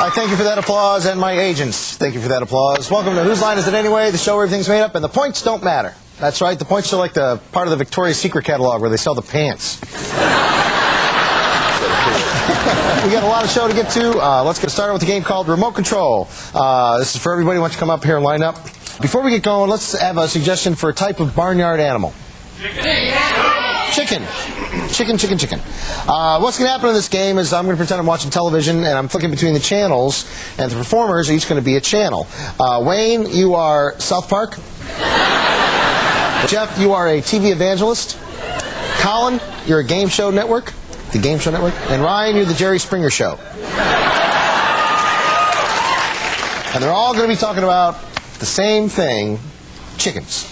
I thank you for that applause, and my agents, thank you for that applause. Welcome to Whose Line Is It Anyway, the show where everything's made up, and the points don't matter. That's right, the points are like the part of the Victoria's Secret catalog where they sell the pants. We got a lot of show to get to. Let's get started with a game called Remote Control. This is for everybody. Why don't you come up here and line up? Before we get going, let's have a suggestion for a type of barnyard animal. Chicken. Chicken. What's going to happen in this game is I'm going to pretend I'm watching television, and I'm flicking between the channels, and the performers are each going to be a channel. Wayne, you are South Park. Jeff, you are a TV evangelist. Colin, you're a game show network. The Game Show Network. And Ryan, you're the Jerry Springer Show. And they're all going to be talking about the same thing, chickens.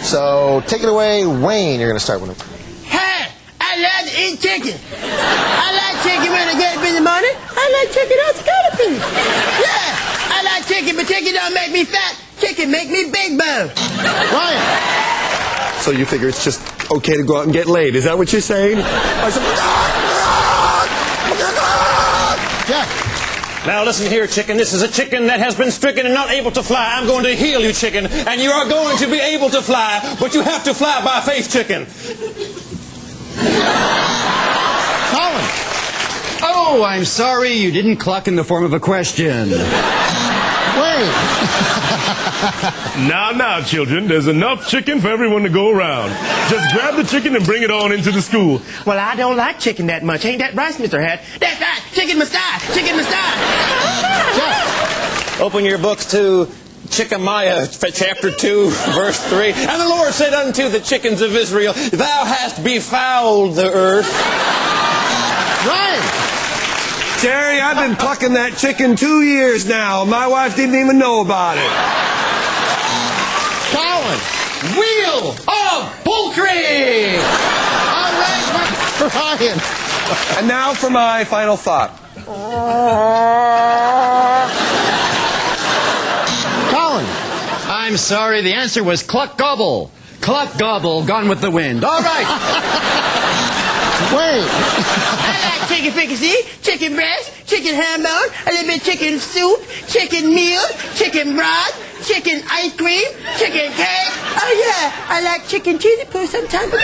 So take it away, Wayne. You're going to start with it. Hey, I love to eat chicken. I like chicken when I get up in the morning. I like chicken on scalloping. Yeah, I like chicken, but chicken don't make me fat. Chicken make me big bone. Ryan. So you figure it's just okay to go out and get laid. Is that what you're saying? Jeff. Now listen here, chicken. This is a chicken that has been stricken and not able to fly. I'm going to heal you, chicken, and you are going to be able to fly, but you have to fly by faith, chicken. Colin. Oh, I'm sorry you didn't cluck in the form of a question. Wayne. Now, children, there's enough chicken for everyone to go around. Just grab the chicken and bring it on into the school. Well, I don't like chicken that much. Ain't that right, Mr. Hat? That's right. Chicken must die. Chicken must die. Open your books to Chickamiah, chapter 2, verse 3. And the Lord said unto the chickens of Israel, Thou hast befouled the earth. Ryan. Jerry, I've been plucking that chicken 2 years now. My wife didn't even know about it. Colin. Wheel of poultry! All right, Ryan. And now for my final thought. Colin. I'm sorry, the answer was cluck gobble. Cluck gobble, gone with the wind. All right. Wayne. I like chicken fricassee, chicken breast, chicken ham bone, a little bit chicken soup, chicken meal, chicken broth, chicken ice cream, chicken cake. Oh yeah, I like chicken cheesy poo sometimes. I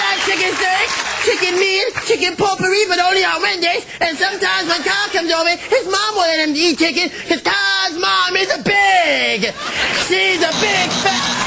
like chicken steak, chicken meal, chicken potpourri, but only on Wednesdays. And sometimes when Carl comes over, his mom will let him eat chicken, because Carl's mom is a pig. She's a big fat...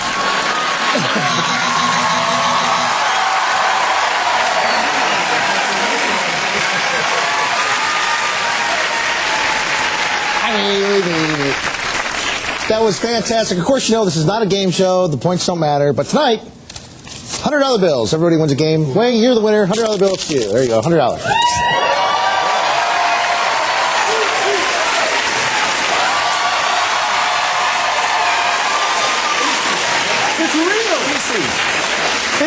That was fantastic. Of course, you know this is not a game show. The points don't matter. But tonight, $100 bills. Everybody wins a game. Wayne, you're the winner. $100 bill to you. There you go. $100. It's real.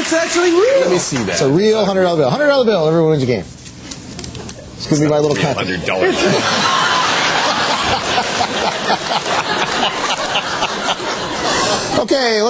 It's actually real. Let me see that. It's a real $100 bill. $100 bill. Everyone wins a game. It's going to be my little cut. $100. Okay.